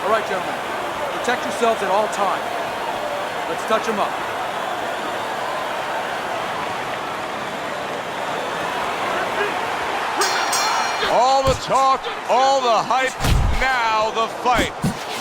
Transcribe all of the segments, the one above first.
All right, gentlemen. Protect yourselves at all times. Let's touch them up. All the talk, all the hype, now the fight.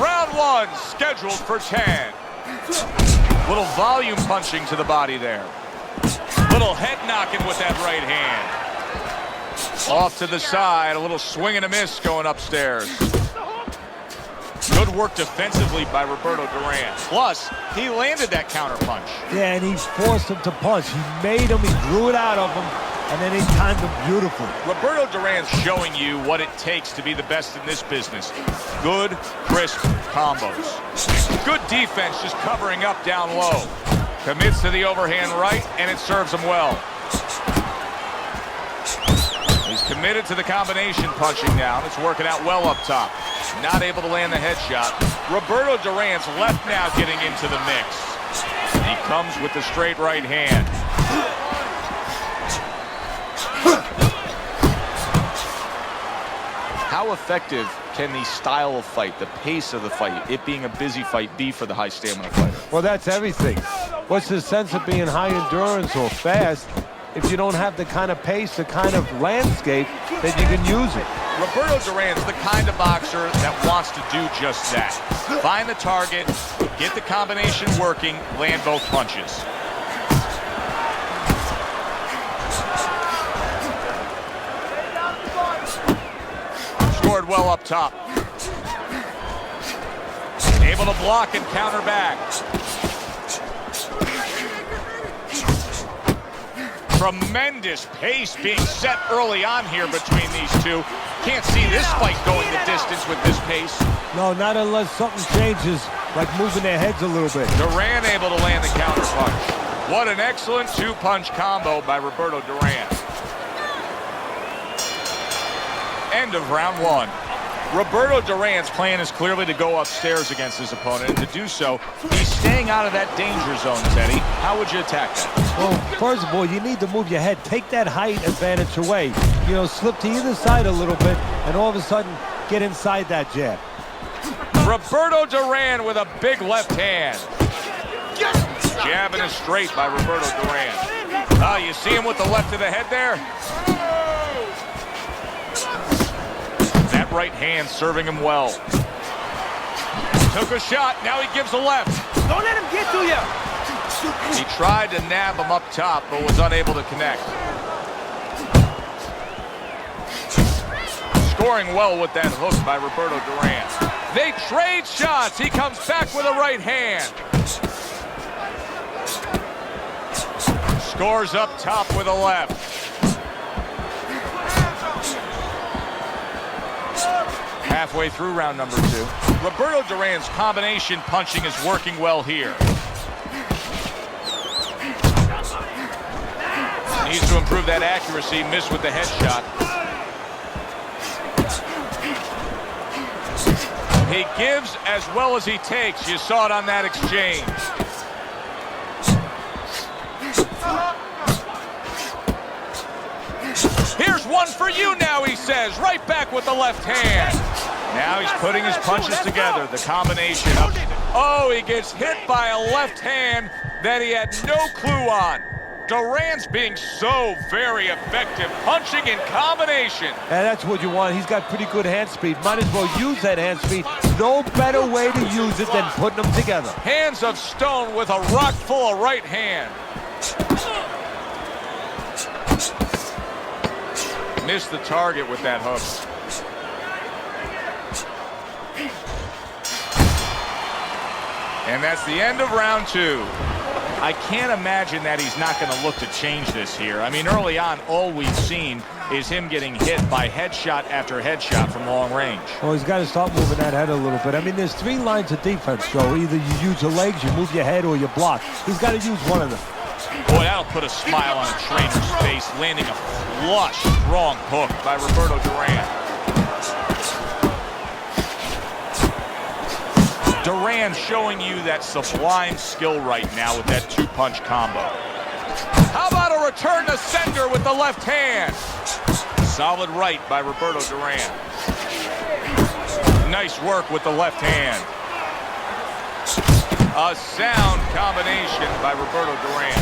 Round one, scheduled for 10. Little volume punching to the body there. Little head knocking with that right hand. Off to the side, a little swing and a miss going upstairs. Good work defensively by Roberto Duran. Plus, he landed that counter punch. Yeah, and he's forced him to punch. He made him, he drew it out of him, and then he timed him beautifully. Roberto Duran's showing you what it takes to be the best in this business. Good, crisp combos. Good defense, just covering up down low. Commits to the overhand right, and it serves him well. He's committed to the combination punching now. It's working out well up top. Not able to land the headshot. Roberto Duran's left now getting into the mix. He comes with the straight right hand. How effective can the style of fight, the pace of the fight, it being a busy fight, be for the high stamina fighter? Well, that's everything. What's the sense of being high endurance or fast if you don't have the kind of pace, the kind of landscape that you can use it? Roberto Duran's the kind of boxer that wants to do just that. Find the target, get the combination working, land both punches. Scored well up top. Able to block and counter back. Tremendous pace being set early on here between these two. Can't see this fight going the distance with this pace. No, not unless something changes, like moving their heads a little bit. Duran able to land the counter punch. What an excellent two-punch combo by Roberto Duran. End of round one. Roberto Duran's plan is clearly to go upstairs against his opponent, and to do so, he's staying out of that danger zone, Teddy. How would you attack that? Well, first of all, you need to move your head. Take that height advantage away. You know, slip to either side a little bit, and all of a sudden, get inside that jab. Roberto Duran with a big left hand. Jabbing is straight by Roberto Duran. Oh, you see him with the left of the head there? That right hand serving him well. Took a shot, now he gives a left. Don't let him get to you. He tried to nab him up top, but was unable to connect. Scoring well with that hook by Roberto Duran. They trade shots. He comes back with a right hand. Scores up top with a left. Halfway through round number two. Roberto Duran's combination punching is working well here. Needs to improve that accuracy. Missed with the headshot. He gives as well as he takes. You saw it on that exchange. Here's one for you now, he says. Right back with the left hand. Now he's putting his punches together. The combination of... Oh, he gets hit by a left hand that he had no clue on. Duran's being so very effective, punching in combination. And that's what you want. He's got pretty good hand speed. Might as well use that hand speed. No better way to use it than putting them together. Hands of stone with a rock full of right hand. Missed the target with that hook. And that's the end of round two. I can't imagine that he's not going to look to change this here. I mean, early on, all we've seen is him getting hit by headshot after headshot from long range. Well, he's got to start moving that head a little bit. I mean, there's three lines of defense, Joe. Either you use your legs, you move your head, or you block. He's got to use one of them. Boy, that'll put a smile on a trainer's face, landing a flush, strong hook by Roberto Duran. Duran showing you that sublime skill right now with that two-punch combo. How about a return to sender with the left hand? Solid right by Roberto Duran. Nice work with the left hand. A sound combination by Roberto Duran.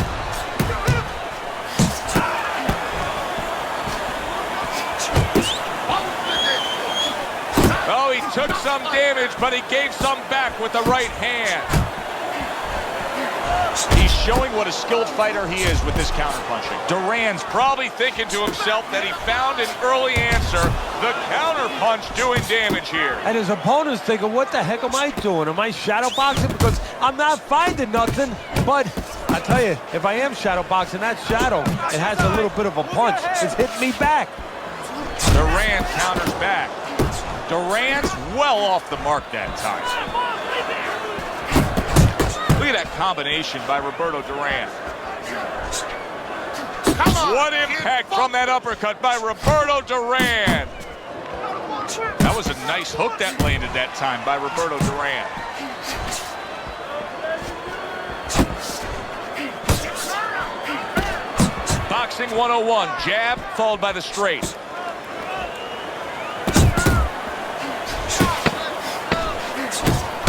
Oh, he took some damage, but he gave some back with the right hand. He's showing what a skilled fighter he is with this counterpunching. Duran's probably thinking to himself that he found an early answer. The counterpunch doing damage here. And his opponent's thinking, what the heck am I doing? Am I shadow boxing? Because I'm not finding nothing. But I tell you, if I am shadow boxing, that shadow, it has a little bit of a punch. It's hitting me back. Duran counters back. Duran's well off the mark that time. Look at that combination by Roberto Duran. What impact from that uppercut by Roberto Duran. That was a nice hook that landed that time by Roberto Duran. Boxing 101, jab followed by the straight.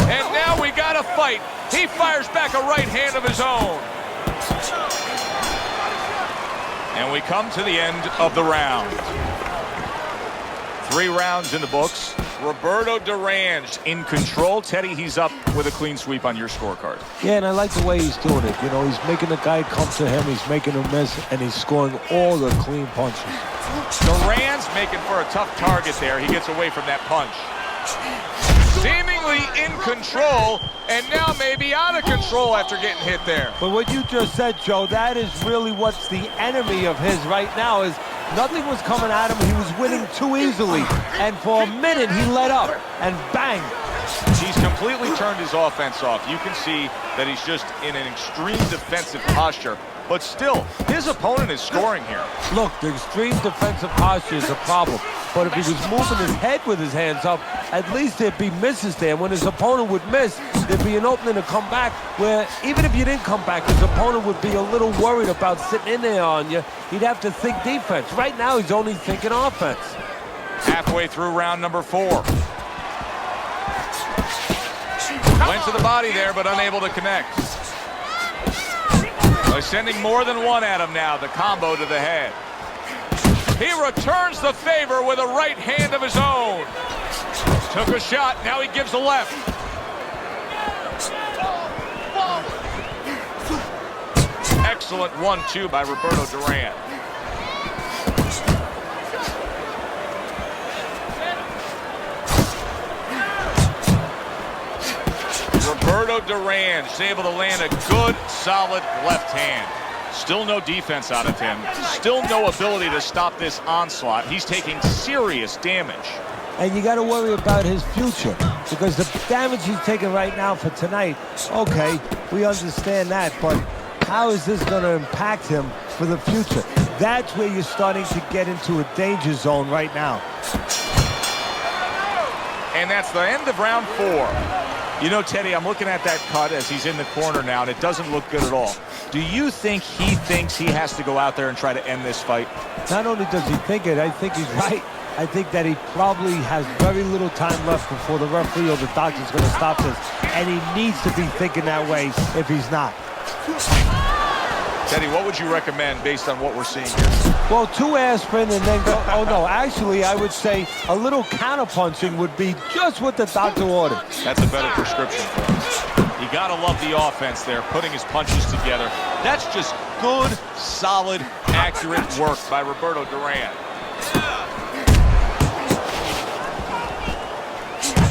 And now we got a fight. He fires back a right hand of his own. And we come to the end of the round. 3 rounds in the books. Roberto Duran's in control. Teddy, he's up with a clean sweep on your scorecard. Yeah, and I like the way he's doing it. You know, he's making the guy come to him, he's making him miss, and he's scoring all the clean punches. Duran's making for a tough target there. He gets away from that punch. Seemingly in control, and now maybe out of control after getting hit there. But what you just said, Joe, that is really what's the enemy of his right now is nothing was coming at him. He was winning too easily. And for a minute, he let up, and bang. He's completely turned his offense off. You can see that he's just in an extreme defensive posture. But still, his opponent is scoring here. Look, the extreme defensive posture is a problem. But if he was moving his head with his hands up, at least there'd be misses there. When his opponent would miss, there'd be an opening to come back where even if you didn't come back, his opponent would be a little worried about sitting in there on you. He'd have to think defense. Right now, he's only thinking offense. Halfway through round number 4. Went to the body there, but unable to connect. They're sending more than one at him now. The combo to the head. He returns the favor with a right hand of his own. Took a shot, now he gives a left. Excellent 1-2 by Roberto Duran. Roberto Duran is able to land a good, solid left hand. Still no defense out of him. Still no ability to stop this onslaught. He's taking serious damage. And you got to worry about his future because the damage he's taking right now for tonight, okay, we understand that, but how is this going to impact him for the future? That's where you're starting to get into a danger zone right now. And that's the end of round 4. You know, Teddy, I'm looking at that cut as he's in the corner now, and it doesn't look good at all. Do you think he thinks he has to go out there and try to end this fight? Not only does he think it, I think he's right. I think that he probably has very little time left before the referee or the doctor's going to stop this, and he needs to be thinking that way if he's not. Teddy, what would you recommend based on what we're seeing here? Well, 2 aspirin and then go, oh no, actually I would say a little counterpunching would be just what the doctor ordered. That's a better prescription for him. You gotta love the offense there, putting his punches together. That's just good, solid, accurate work by Roberto Duran.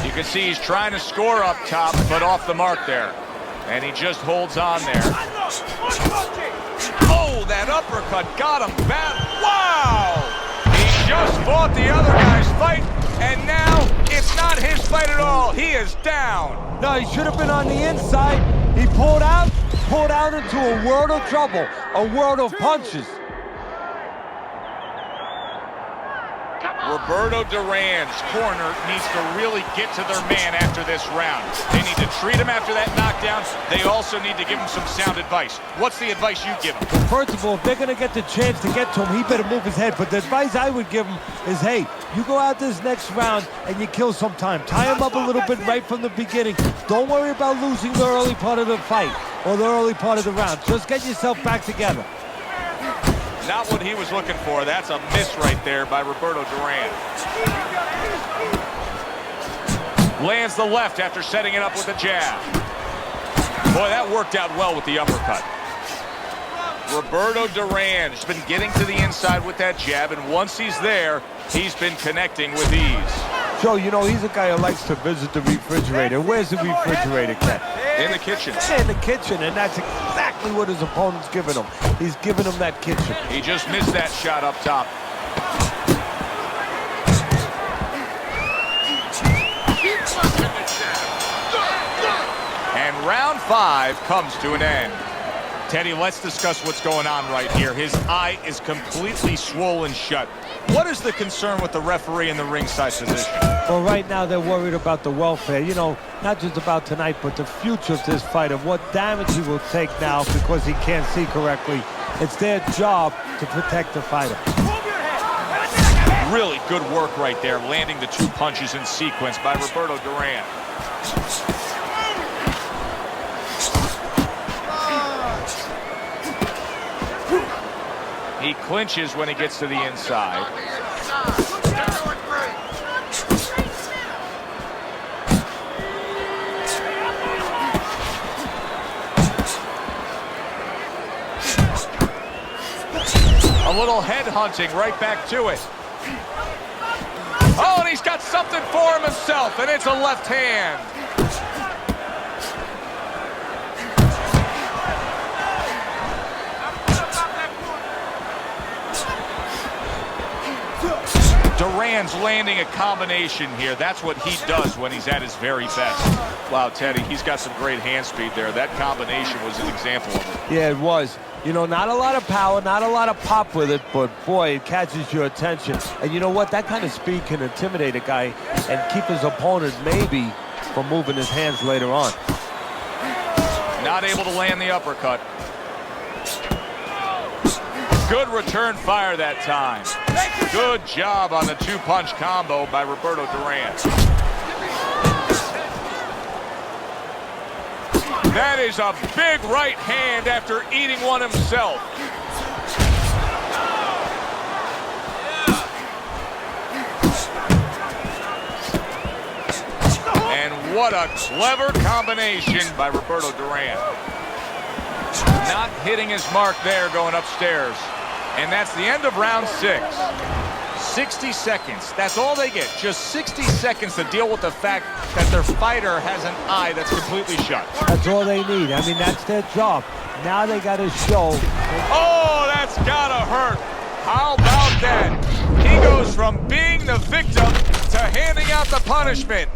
You can see he's trying to score up top, but off the mark there. And he just holds on there. Oh, that uppercut got him bad. Wow! He just fought the other guy's fight, and now it's not his fight at all. He is down. No, he should have been on the inside. He pulled out into a world of trouble, a world of punches. Roberto Duran's corner needs to really get to their man after this round. They need to treat him after that knockdown. They also need to give him some sound advice. What's the advice you give him? Well, first of all, if they're going to get the chance to get to him, he better move his head. But the advice I would give him is, hey, you go out this next round and you kill some time. Tie him up a little bit right from the beginning. Don't worry about losing the early part of the fight or the early part of the round. Just get yourself back together. Not what he was looking for. That's a miss right there by Roberto Duran. Lands the left after setting it up with a jab. Boy, that worked out well with the uppercut. Roberto Duran has been getting to the inside with that jab, and once he's there, he's been connecting with ease. Joe, you know, he's a guy who likes to visit the refrigerator. Where's the refrigerator, Ken? In the kitchen. In the kitchen, and that's exactly what his opponent's giving him. He's giving him that kitchen. He just missed that shot up top. And round 5 comes to an end. Teddy, let's discuss what's going on right here. His eye is completely swollen shut. What is the concern with the referee in the ringside position? Well, right now they're worried about the welfare. You know, not just about tonight, but the future of this fight and what damage he will take now because he can't see correctly. It's their job to protect the fighter. Really good work right there, landing the 2 punches in sequence by Roberto Duran. He clinches when he gets to the inside. A little head hunting right back to it. Oh, and he's got something for him himself, and it's a left hand. Duran's landing a combination here. That's what he does when he's at his very best. Wow, Teddy, he's got some great hand speed there. That combination was an example of it. Yeah, it was. You know, not a lot of power, not a lot of pop with it, but boy, it catches your attention. And you know what? That kind of speed can intimidate a guy and keep his opponent maybe from moving his hands later on. Not able to land the uppercut. Good return fire that time. Good job on the 2-punch combo by Roberto Duran. That is a big right hand after eating one himself. And what a clever combination by Roberto Duran. Not hitting his mark there going upstairs. And that's the end of round 6. 60 seconds. That's all they get. Just 60 seconds to deal with the fact that their fighter has an eye that's completely shut. That's all they need. I mean, that's their job. Now they got to show. Oh, that's gotta hurt. How about that? He goes from being the victim to handing out the punishment.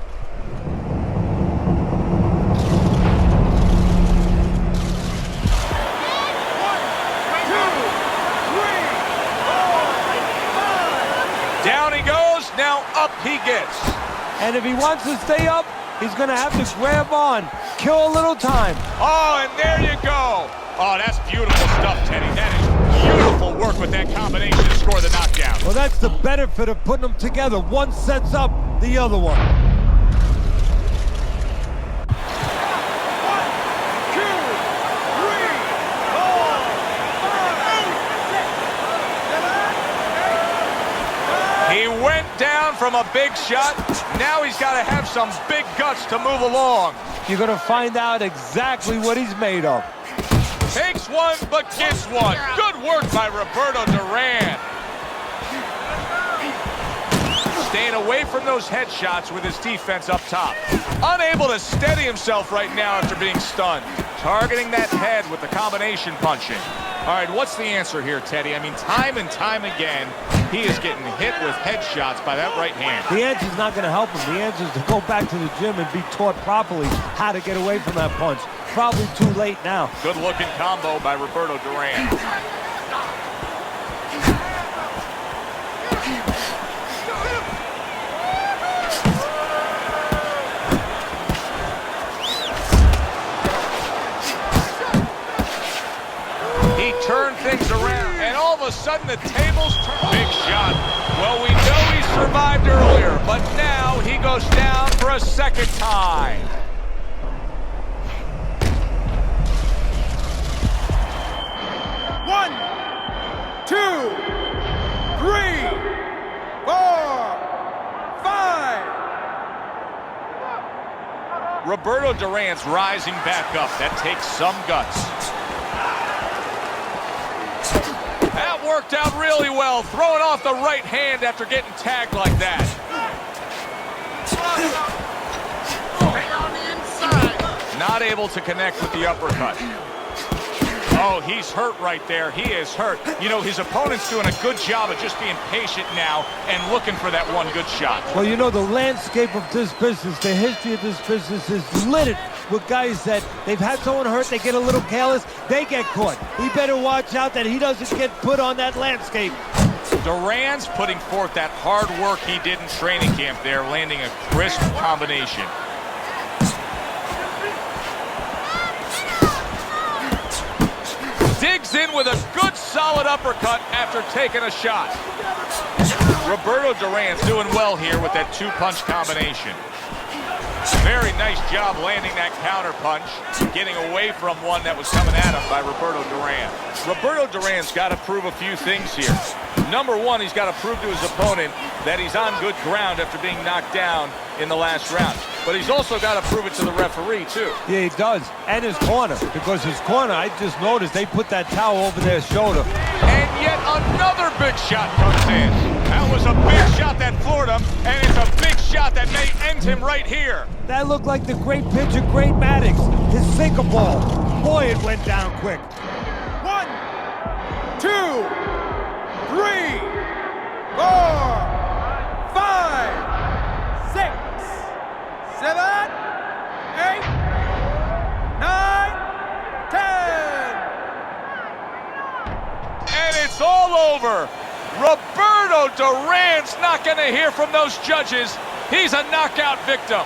Down he goes, now up he gets. And if he wants to stay up, he's going to have to grab on, kill a little time. Oh, and there you go. Oh, that's beautiful stuff, Teddy. That is beautiful work with that combination to score the knockdown. Well, that's the benefit of putting them together. One sets up the other one. He went down from a big shot. Now he's got to have some big guts to move along. You're going to find out exactly what he's made of. Takes one, but gets one. Good work by Roberto Duran. Staying away from those headshots with his defense up top. Unable to steady himself right now after being stunned. Targeting that head with the combination punching. All right, what's the answer here, Teddy? I mean, time and time again, he is getting hit with headshots by that right hand. The answer's not going to help him. The answer is to go back to the gym and be taught properly how to get away from that punch. Probably too late now. Good looking combo by Roberto Duran. sudden the tables turn. Big shot. Well, we know he survived earlier, but now he goes down for a second time. One, two, three, 4, 5. Roberto Duran's rising back up. That takes some guts. That worked out really well, throwing off the right hand after getting tagged like that. Not able to connect with the uppercut. Oh, he's hurt right there. He is hurt. You know, his opponent's doing a good job of just being patient now and looking for that one good shot. Well, you know, the landscape of this business, the history of this business is littered with guys that they've had someone hurt, they get a little careless, they get caught. He better watch out that he doesn't get put on that landscape. Duran's putting forth that hard work he did in training camp there, landing a crisp combination. Digs in with a good solid uppercut after taking a shot. Roberto Duran's doing well here with that two-punch combination. Very nice job landing that counter punch, getting away from one that was coming at him by Roberto Duran. Roberto Duran's got to prove a few things here. Number one, he's got to prove to his opponent that he's on good ground after being knocked down in the last round. But he's also got to prove it to the referee, too. Yeah, he does. And his corner. Because his corner, I just noticed, they put that towel over their shoulder. And yet another big shot comes in. That was a big shot that floored him, and it's a big shot that may end him right here. That looked like the great pitcher, Great Maddox. His sinker ball. Boy, it went down quick. 1, 2, 3, 4, 5, 6, 7, 8, 9, 10. And it's all over. Roberto Duran's not going to hear from those judges. He's a knockout victim.